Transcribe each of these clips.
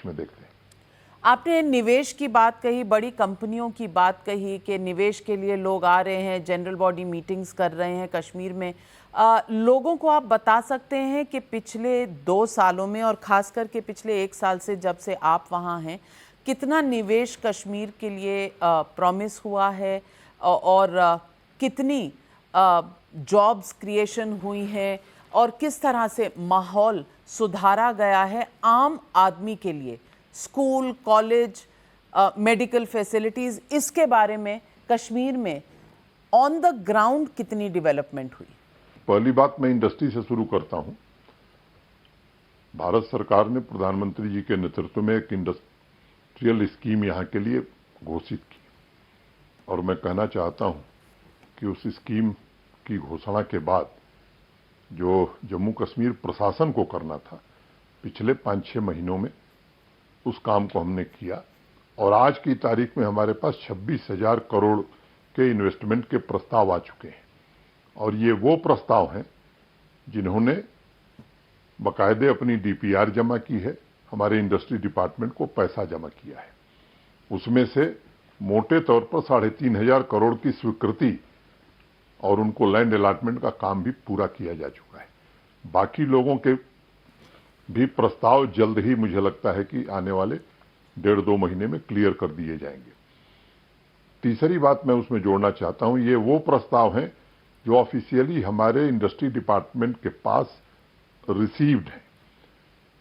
में देखते हैं। आपने निवेश की बात कही, बड़ी कंपनियों की बात कही कि निवेश के लिए लोग आ रहे हैं, जनरल बॉडी मीटिंग्स कर रहे हैं कश्मीर में। लोगों को आप बता सकते हैं कि पिछले 2 सालों में और ख़ास करके पिछले 1 साल से जब से आप वहाँ हैं, कितना निवेश कश्मीर के लिए प्रॉमिस हुआ है और कितनी जॉब्स क्रिएशन हुई हैं और किस तरह से माहौल सुधारा गया है आम आदमी के लिए, स्कूल, कॉलेज, मेडिकल फैसिलिटीज़, इसके बारे में कश्मीर में ऑन द ग्राउंड कितनी डेवलपमेंट हुई? पहली बात मैं इंडस्ट्री से शुरू करता हूं। भारत सरकार ने प्रधानमंत्री जी के नेतृत्व में एक इंडस्ट्रियल स्कीम यहां के लिए घोषित की और मैं कहना चाहता हूं कि उस स्कीम की घोषणा के बाद जो जम्मू कश्मीर प्रशासन को करना था, पिछले 5-6 महीनों में उस काम को हमने किया और आज की तारीख में हमारे पास 26,000 करोड़ के इन्वेस्टमेंट के प्रस्ताव आ चुके हैं और ये वो प्रस्ताव हैं जिन्होंने बाकायदे अपनी डीपीआर जमा की है, हमारे इंडस्ट्री डिपार्टमेंट को पैसा जमा किया है। उसमें से मोटे तौर पर 3,500 करोड़ की स्वीकृति और उनको लैंड अलॉटमेंट का काम भी पूरा किया जा चुका है। बाकी लोगों के भी प्रस्ताव जल्द ही मुझे लगता है कि आने वाले 1.5-2 महीने में क्लियर कर दिए जाएंगे। तीसरी बात मैं उसमें जोड़ना चाहता हूं, ये वो प्रस्ताव हैं जो ऑफिशियली हमारे इंडस्ट्री डिपार्टमेंट के पास रिसीव्ड है।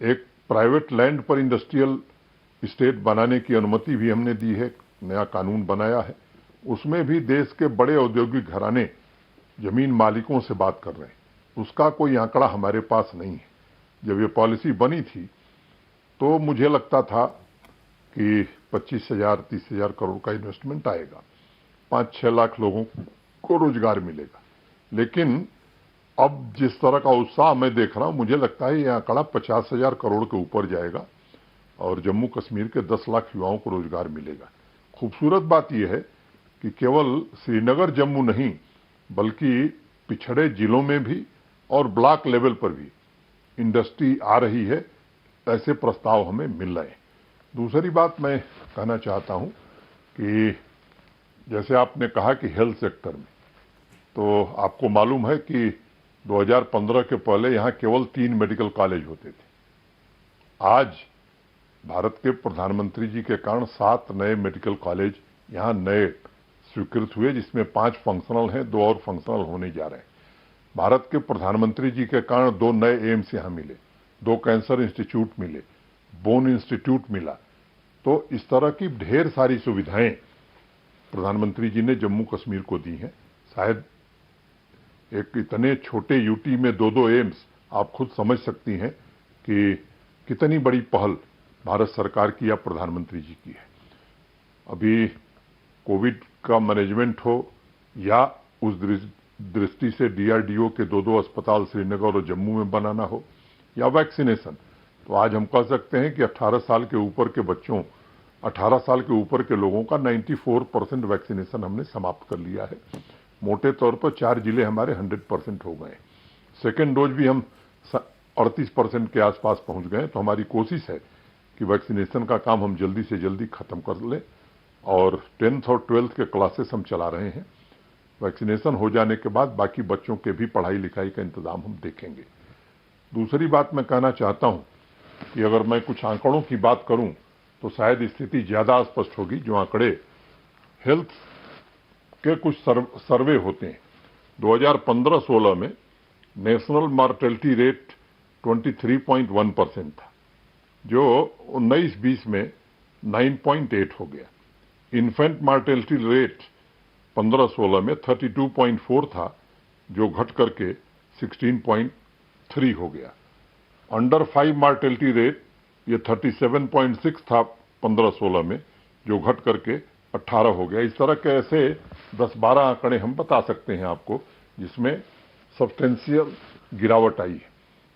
एक प्राइवेट लैंड पर इंडस्ट्रियल स्टेट बनाने की अनुमति भी हमने दी है, नया कानून बनाया है। उसमें भी देश के बड़े औद्योगिक घराने जमीन मालिकों से बात कर रहे हैं। उसका कोई आंकड़ा हमारे पास नहीं है। जब ये पॉलिसी बनी थी तो मुझे लगता था कि 25,000-30,000 करोड़ का इन्वेस्टमेंट आएगा, 5-6 लाख लोगों को रोजगार मिलेगा। लेकिन अब जिस तरह का उत्साह मैं देख रहा हूं, मुझे लगता है ये आंकड़ा 50,000 करोड़ के ऊपर जाएगा और जम्मू कश्मीर के 10 लाख युवाओं को रोजगार मिलेगा। खूबसूरत बात यह है कि केवल श्रीनगर जम्मू नहीं बल्कि पिछड़े जिलों में भी और ब्लॉक लेवल पर भी इंडस्ट्री आ रही है, ऐसे प्रस्ताव हमें मिल रहे हैं। दूसरी बात मैं कहना चाहता हूं कि जैसे आपने कहा कि हेल्थ सेक्टर में, तो आपको मालूम है कि 2015 के पहले यहां केवल 3 मेडिकल कॉलेज होते थे। आज भारत के प्रधानमंत्री जी के कारण 7 नए मेडिकल कॉलेज यहां नए स्वीकृत हुए, जिसमें 5 फंक्शनल हैं, 2 और फंक्शनल होने जा रहे हैं। भारत के प्रधानमंत्री जी के कारण 2 नए एम्स यहां मिले, 2 कैंसर इंस्टीट्यूट मिले, बोन इंस्टीट्यूट मिला। तो इस तरह की ढेर सारी सुविधाएं प्रधानमंत्री जी ने जम्मू कश्मीर को दी हैं। शायद एक इतने छोटे यूटी में 2-2 एम्स, आप खुद समझ सकती हैं कि कितनी बड़ी पहल भारत सरकार की या प्रधानमंत्री जी की है। अभी कोविड का मैनेजमेंट हो या उस दृष्टि से डीआरडीओ के 2-2 अस्पताल श्रीनगर और जम्मू में बनाना हो या वैक्सीनेशन, तो आज हम कह सकते हैं कि 18 साल के ऊपर के बच्चों, 18 साल के ऊपर के लोगों का 94% वैक्सीनेशन हमने समाप्त कर लिया है। मोटे तौर पर 4 जिले हमारे 100% हो गए। सेकेंड डोज भी हम 38% के आसपास पहुंच गए। तो हमारी कोशिश है कि वैक्सीनेशन का काम हम जल्दी से जल्दी खत्म कर लें और 10th और 12th के क्लासेस हम चला रहे हैं। वैक्सीनेशन हो जाने के बाद बाकी बच्चों के भी पढ़ाई लिखाई का इंतजाम हम देखेंगे। दूसरी बात मैं कहना चाहता हूं कि अगर मैं कुछ आंकड़ों की बात करूं तो शायद स्थिति ज्यादा स्पष्ट होगी। जो आंकड़े हेल्थ के कुछ सर्वे होते हैं, 2015-16 में नेशनल मॉर्टेलिटी रेट 23.1% था, जो 19-20 में 9.8 हो गया। इन्फेंट मॉर्टेलिटी रेट 15-16 में 32.4 था, जो घट करके 16.3 हो गया। अंडर 5 मॉर्टेलिटी रेट ये 37.6 था 15-16 में, जो घट करके 18 हो गया। इस तरह के ऐसे 10-12 आंकड़े हम बता सकते हैं आपको, जिसमें सब्सटेंशियल गिरावट आई है।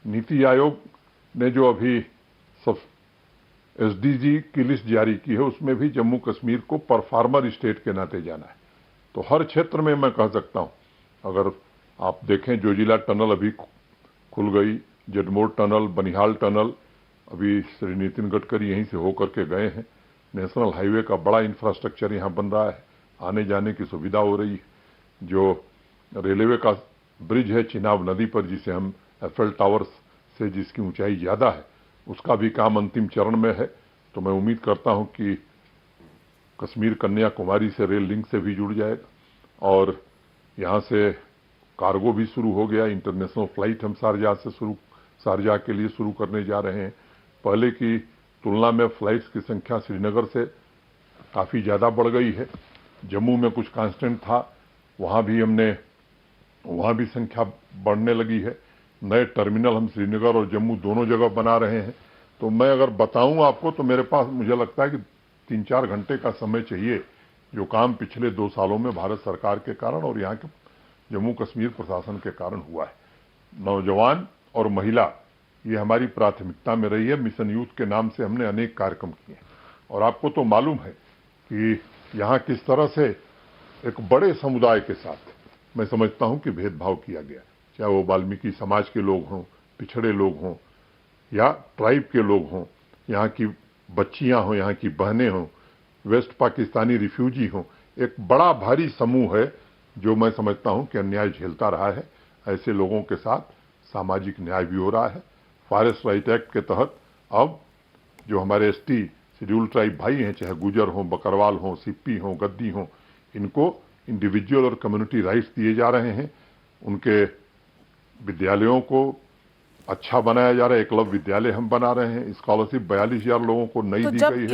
नीति आयोग ने जो अभी एसडीजी की लिस्ट जारी की है, उसमें भी जम्मू कश्मीर को परफॉर्मर स्टेट के नाते जाना है। तो हर क्षेत्र में मैं कह सकता हूं, अगर आप देखें जोजिला टनल अभी खुल गई, जडमोर टनल, बनिहाल टनल अभी श्री नितिन गडकरी यहीं से होकर के गए हैं। नेशनल हाईवे का बड़ा इंफ्रास्ट्रक्चर यहाँ बन रहा है, आने जाने की सुविधा हो रही है। जो रेलवे का ब्रिज है चिनाब नदी पर, जिसे हम एफएल टावर्स से जिसकी ऊंचाई ज़्यादा है, उसका भी काम अंतिम चरण में है। तो मैं उम्मीद करता हूं कि कश्मीर कन्याकुमारी से रेल लिंक से भी जुड़ जाएगा और यहाँ से कार्गो भी शुरू हो गया। इंटरनेशनल फ्लाइट हम शारजाह के लिए शुरू करने जा रहे हैं। पहले की तुलना में फ्लाइट्स की संख्या श्रीनगर से काफ़ी ज़्यादा बढ़ गई है। जम्मू में कुछ कांस्टेंट था, वहाँ भी संख्या बढ़ने लगी है। नए टर्मिनल हम श्रीनगर और जम्मू दोनों जगह बना रहे हैं। तो मैं अगर बताऊं आपको तो मेरे पास मुझे लगता है कि 3-4 घंटे का समय चाहिए, जो काम पिछले 2 सालों में भारत सरकार के कारण और यहाँ के जम्मू कश्मीर प्रशासन के कारण हुआ है। नौजवान और महिला ये हमारी प्राथमिकता में रही है। मिशन यूथ के नाम से हमने अनेक कार्यक्रम किए और आपको तो मालूम है कि यहाँ किस तरह से एक बड़े समुदाय के साथ मैं समझता हूँ कि भेदभाव किया गया, चाहे वो वाल्मीकि समाज के लोग हों, पिछड़े लोग हों या ट्राइब के लोग हों, यहाँ की बच्चियाँ हों, यहाँ की बहनें हों, वेस्ट पाकिस्तानी रिफ्यूजी हों। एक बड़ा भारी समूह है जो मैं समझता हूँ कि अन्याय झेलता रहा है। ऐसे लोगों के साथ सामाजिक न्याय भी हो रहा है। फॉरेस्ट राइट एक्ट के तहत अब जो हमारे एसटी शेड्यूल ट्राइब भाई हैं, चाहे गुजर हों, बकरवाल हों, सिप्पी हों, गद्दी हों, इनको इंडिविजुअल और कम्युनिटी राइट्स दिए जा रहे हैं। उनके विद्यालयों को अच्छा बनाया जा रहा है। एकलव्य विद्यालय हम बना रहे हैं। स्कॉलरशिप 42,000 लोगों को नई दी गई है।